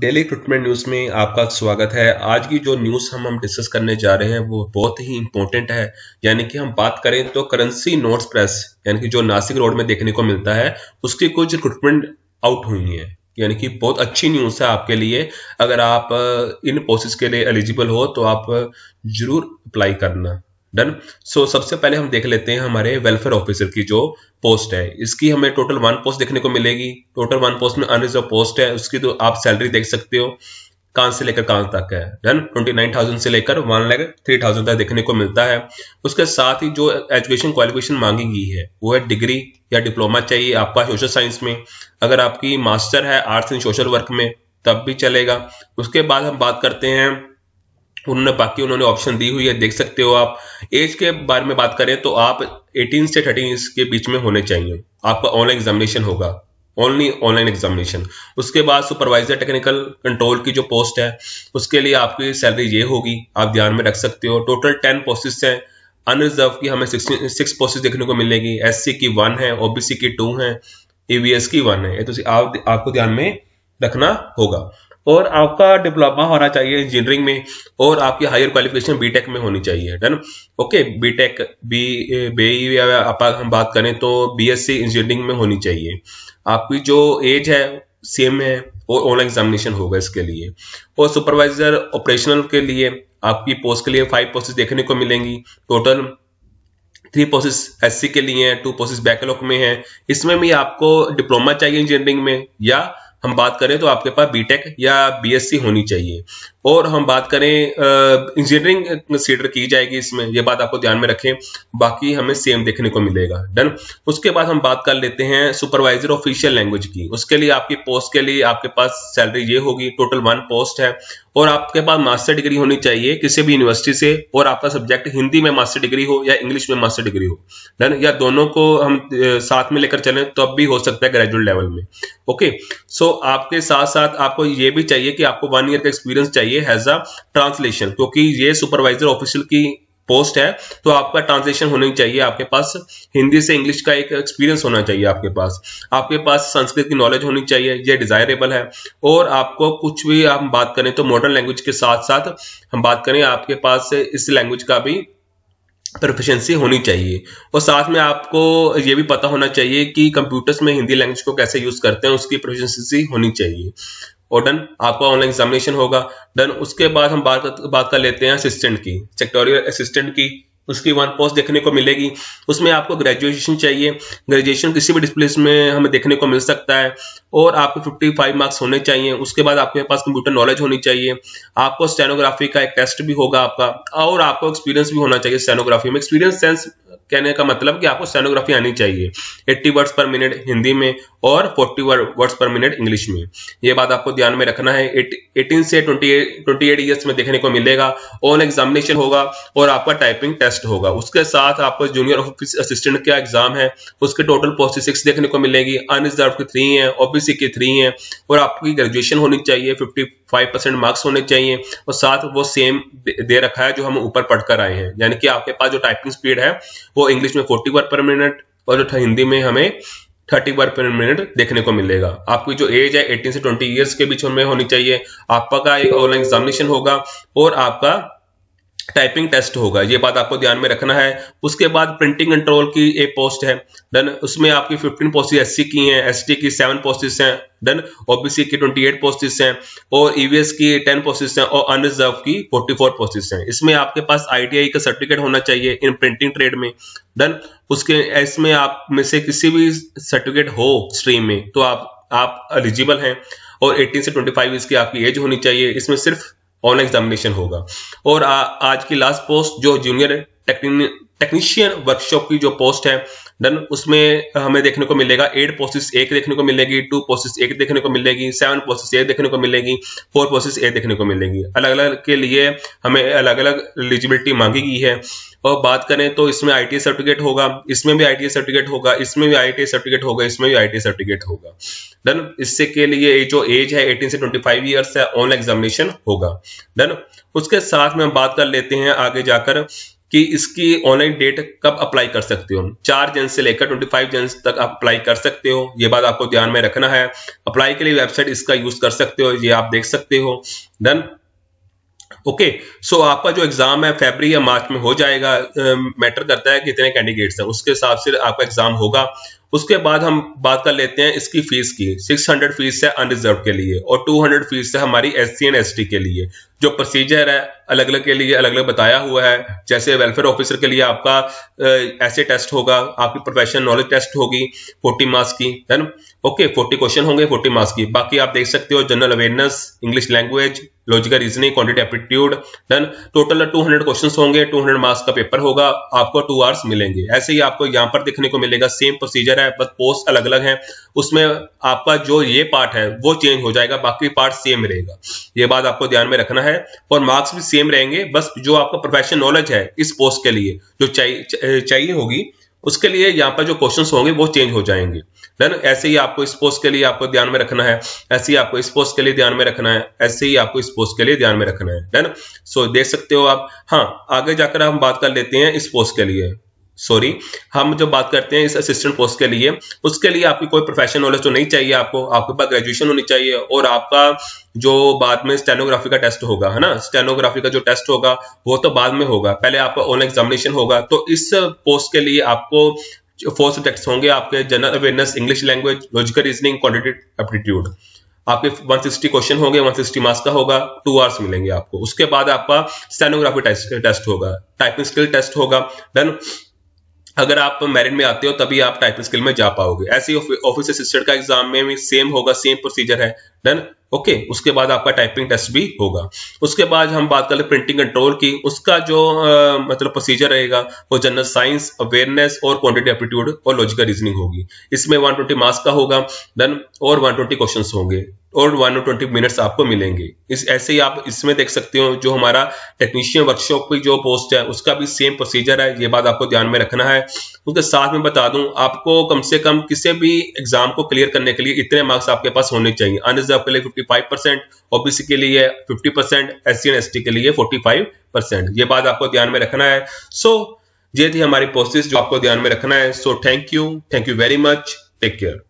Daily recruitment news में आपका स्वागत है। आज की जो न्यूज़ हम डिस्कस करने जा रहे हैं वो बहुत ही इंपॉर्टेंट है। यानी कि हम बात करें तो करेंसी नोट्स प्रेस यानी कि जो नासिक रोड में देखने को मिलता है उसकी कुछ रिक्रूटमेंट आउट हुई है। यानी कि बहुत अच्छी न्यूज़ है आपके लिए। अगर आप इन पोस्ट्स के लिए एलिजिबल हो तो आप जरूर अप्लाई करना। डन। सबसे पहले हम देख लेते हैं हमारे वेलफेयर ऑफिसर की जो पोस्ट है। इसकी हमें टोटल 1 पोस्ट देखने को मिलेगी। टोटल 1 पोस्ट में अनरिजर्व पोस्ट है। उसकी तो आप सैलरी देख सकते हो कहां से लेकर कहां तक है। डन। 29,000 से लेकर 1,03,000 तक देखने को मिलता है। उसके साथ ही जो एजुकेशन क्वालिफिकेशन मांगी गई है वो है डिग्री या डिप्लोमा चाहिए आपका सोशल साइंस में। अगर आपकी मास्टर है आर्ट्स एंड सोशल वर्क में तब भी चलेगा। उसके बाद हम बात करते हैं उन्होंने ऑप्शन दी हुई है, देख सकते हो आप। एज के बारे में बात करें तो आप 18 से 30 के बीच में होने चाहिए। आपका ऑनलाइन एग्जामिनेशन होगा, ओनली ऑनलाइन एग्जामिनेशन। उसके बाद सुपरवाइजर टेक्निकल कंट्रोल की जो पोस्ट है उसके लिए आपकी सैलरी ये होगी, आप ध्यान में रख सकते हो। टोटल 10 पोस्टेस हैं। अनरिजर्व की हमें 6 पोस्टेस देखने को मिलेगी। एससी की 1 है, ओबीसी की 2 है, ईवीएस की 1 है। ये तो आपको ध्यान में रखना होगा। और आपका डिप्लोमा होना चाहिए इंजीनियरिंग में और आपकी हायर क्वालिफिकेशन बीटेक में होनी चाहिए। डन। ओके, बीटेक बी हम बात करें तो बीएससी इंजीनियरिंग में होनी चाहिए। आपकी जो एज है सेम है और ऑनलाइन एग्जामिनेशन होगा इसके लिए। और सुपरवाइजर ऑपरेशनल के लिए आपकी पोस्ट के लिए 5 पोस्ट देखने को मिलेंगी। टोटल 3 पोस्ट एससी के लिए हैं, 2 पोस्ट बैकलॉग में है। इसमें भी आपको डिप्लोमा चाहिए इंजीनियरिंग में, या हम बात करें तो आपके पास बीटेक या बीएससी होनी चाहिए। और हम बात करें इंजीनियरिंग कंसीडर की जाएगी इसमें, ये बात आपको ध्यान में रखें। बाकी हमें सेम देखने को मिलेगा। डन। उसके बाद हम बात कर लेते हैं सुपरवाइजर ऑफिशियल लैंग्वेज की। उसके लिए आपकी पोस्ट के लिए आपके पास सैलरी ये होगी। टोटल 1 पोस्ट है और आपके पास मास्टर डिग्री होनी चाहिए किसी भी यूनिवर्सिटी से, और आपका सब्जेक्ट हिंदी में मास्टर डिग्री हो या इंग्लिश में मास्टर डिग्री हो। डन। या दोनों को हम साथ में लेकर चलें तो अब भी हो सकता है ग्रेजुएट लेवल में। ओके, आपके साथ साथ आपको ये भी चाहिए कि आपको 1 ईयर का एक्सपीरियंस चाहिए एज अ ट्रांसलेशन, क्योंकि ये सुपरवाइजर ऑफिशियल की पोस्ट है तो आपका ट्रांसलेशन होनी चाहिए। आपके पास हिंदी से इंग्लिश का एक एक्सपीरियंस होना चाहिए। आपके पास संस्कृत की नॉलेज होनी चाहिए, ये डिजायरेबल है। और आपको कुछ भी हम बात करें तो मॉडर्न लैंग्वेज के साथ साथ हम बात करें आपके पास इस लैंग्वेज का भी प्रोफिशिएंसी होनी चाहिए। और साथ में आपको ये भी पता होना चाहिए कि कंप्यूटर्स में हिंदी लैंग्वेज को कैसे यूज करते हैं, उसकी प्रोफिशिएंसी होनी चाहिए। और डन, आपका ऑनलाइन एग्जामिनेशन होगा। डन। उसके बाद हम बात कर लेते हैं असिस्टेंट की, सेक्टोरियल असिस्टेंट की। उसकी 1 पोस्ट देखने को मिलेगी। उसमें आपको ग्रेजुएशन चाहिए। ग्रेजुएशन किसी भी डिसिप्लिन में हमें देखने को मिल सकता है। और आपको 55 मार्क्स होने चाहिए। उसके बाद आपके पास कंप्यूटर नॉलेज होनी चाहिए। आपको स्टेनोग्राफी का एक टेस्ट भी होगा आपका, और आपको एक्सपीरियंस भी होना चाहिए स्टेनोग्राफी में। एक्सपीरियंस सेंस कहने का मतलब कि आपको स्टेनोग्राफी आनी चाहिए 80 वर्ड्स पर मिनट हिंदी में और 40 वर्ड्स पर मिनट इंग्लिश में। ये बात आपको ध्यान में रखना है। 18 से 28 ईयर्स में देखने को मिलेगा। ऑन एग्जामिनेशन होगा और आपका टाइपिंग टेस्ट होगा। उसके साथ आपको जूनियर ऑफिस असिस्टेंट का एग्जाम है, उसके टोटल पोस्ट 6 देखने को मिलेगी। अनरिजर्व की 3 है, ओबीसी की 3 है। और आपकी ग्रेजुएशन होनी चाहिए, 55% मार्क्स होने चाहिए। और साथ वो सेम दे रखा है जो हम ऊपर पढ़कर आए हैं। यानी कि आपके पास जो टाइपिंग स्पीड है वो इंग्लिश में 40 वर्ड पर मिनट और जो हिंदी में हमें 30 वर्ड पर मिनट देखने को मिलेगा। आपकी जो एज है 18 से 20 ईयर्स के बीच में होनी चाहिए। आपका एक ऑनलाइन एग्जामिनेशन होगा और आपका टाइपिंग टेस्ट होगा। ये बात आपको ध्यान में रखना है। उसके बाद प्रिंटिंग कंट्रोल की एक पोस्ट है। डन। उसमें आपकी 15 पोस्ट एससी की हैं, एसटी की 7 पोस्टेस हैं। डन। ओबीसी की 28 पोस्टेस हैं और ईवीएस की 10 पोस्टेस हैं और अनरिजर्व की 44 पोस्टेस हैं। इसमें आपके पास आईटीआई का सर्टिफिकेट होना चाहिए इन प्रिंटिंग ट्रेड में। डन। उसके इसमें आप में से किसी भी सर्टिफिकेट हो स्ट्रीम में तो आप एलिजिबल हैं। और 18 से 25 इसकी आपकी एज होनी चाहिए। इसमें सिर्फ ऑनलाइन एग्जामिनेशन होगा। और आज की लास्ट पोस्ट जो जूनियर टेक्नीशियन वर्कशॉप की जो पोस्ट है। डन। उसमें हमें देखने को मिलेगा 8 पोस्टेस एक देखने को मिलेगी, 2 पोस्टेस एक देखने को मिलेगी, 7 पोस्टेस एक देखने को मिलेगी, 4 पोस्टेस एक देखने को मिलेगी। अलग अलग के लिए हमें अलग अलग एलिजिबिलिटी मांगी गई है। और बात करें तो इसमें आईटीआई सर्टिफिकेट होगा, इसमें भी आईटीआई सर्टिफिकेट होगा, इसमें भी आईटीआई सर्टिफिकेट होगा, इसमें भी आईटीआई सर्टिफिकेट होगा। डन। इससे के लिए जो एज है 18 से 25 ईयर्स है, ऑनलाइन एग्जामिनेशन होगा। डन। उसके साथ में हम बात कर लेते हैं आगे जाकर कि इसकी ऑनलाइन डेट कब अप्लाई कर सकते हो। 4 जन से लेकर 25 जन तक आप अप्लाई कर सकते हो, ये बात आपको ध्यान में रखना है। अप्लाई के लिए वेबसाइट इसका यूज कर सकते हो, ये आप देख सकते हो। डन। ओके, सो आपका जो एग्जाम है फरवरी या मार्च में हो जाएगा। मैटर करता है कितने कैंडिडेट्स हैं, उसके हिसाब से आपका एग्जाम होगा। उसके बाद हम बात कर लेते हैं इसकी फीस की। 600 फीस है अनरिजर्व के लिए और 200 फीस है हमारी SC एंड ST के लिए। जो प्रोसीजर है अलग अलग के लिए अलग अलग बताया हुआ है। जैसे वेलफेयर ऑफिसर के लिए आपका ऐसे टेस्ट होगा, आपकी प्रोफेशनल नॉलेज टेस्ट होगी 40 मार्क्स की, है ना। ओके, 40 क्वेश्चन होंगे 40 मार्क्स की। बाकी आप देख सकते हो general awareness, English language, logical reasoning, quantitative aptitude. Then total 200 questions होंगे, 200 मार्क्स का पेपर होगा, आपको 2 आवर्स मिलेंगे। ऐसे ही आपको यहाँ पर देखने को मिलेगा, सेम प्रोसीजर है, बस पोस्ट अलग अलग है। उसमें आपका जो ये पार्ट है वो चेंज हो जाएगा, बाकी पार्ट सेम रहेगा। ये बात आपको ध्यान में रखना है। और मार्क्स भी सेम रहेंगे, बस जो आपका प्रोफेशनल नॉलेज है इस पोस्ट के लिए जो चाहिए होगी, उसके लिए यहाँ पर जो क्वेश्चंस होंगे वो चेंज हो जाएंगे। देन ऐसे ही आपको इस पोस्ट के लिए आपको ध्यान में रखना है, ऐसे ही आपको इस पोस्ट के लिए ध्यान में रखना है, ऐसे ही आपको इस पोस्ट के लिए ध्यान में रखना है। देन सो देख सकते हो आप। हाँ, आगे जाकर हम बात कर लेते हैं इस पोस्ट के लिए। सॉरी, हम जब बात करते हैं इस असिस्टेंट पोस्ट के लिए, उसके लिए आपकी कोई प्रोफेशनल नॉलेज तो नहीं चाहिए आपको, आपके पास ग्रेजुएशन होनी चाहिए। और आपका जो बाद में स्टेनोग्राफी का टेस्ट होगा, है ना, स्टेनोग्राफी का जो टेस्ट होगा वो तो बाद में होगा, पहले आपका ऑनलाइन एग्जामिनेशन होगा। तो इस पोस्ट के लिए आपको 4 सब्जेक्ट्स होंगे आपके, general awareness, English language, logical reasoning, quantitative aptitude. आपके 160 क्वेश्चन होंगे, 160 मार्क्स का होगा, 2 आवर्स मिलेंगे आपको। उसके बाद आपका स्टेनोग्राफी टेस्ट होगा, टाइपिंग स्किल टेस्ट होगा। देन अगर आप मेरिट में आते हो तभी आप टाइपिंग स्किल में जा पाओगे। ऐसे ही ऑफिस असिस्टेंट का एग्जाम में भी सेम होगा, सेम प्रोसीजर है। डन। ओके, उसके बाद आपका टाइपिंग टेस्ट भी होगा। उसके बाद हम बात कर ले प्रिंटिंग कंट्रोल की, उसका जो मतलब प्रोसीजर रहेगा वो जनरल साइंस, अवेयरनेस और क्वांटिटेटिव एप्टीट्यूड और लॉजिकल रीजनिंग होगी। इसमें 120 मार्क्स का होगा। डन। और 120 क्वेश्चंस होंगे और 120 मिनट्स आपको मिलेंगे। इस ऐसे ही आप इसमें देख सकते हो जो हमारा टेक्नीशियन वर्कशॉप की जो पोस्ट है उसका भी सेम प्रोसीजर है, ये बात आपको ध्यान में रखना है। उसके साथ में बता दूं, आपको कम से कम किसी भी एग्जाम को क्लियर करने के लिए इतने मार्क्स आपके पास होने चाहिए। अनरिजर्व के लिए 55%, ओबीसी के लिए 50%, SC एंड ST के लिए 45%। ये बात आपको ध्यान में रखना है। सो ये थी हमारी प्रोसेस जो आपको ध्यान में रखना है। So thank you very much, take care.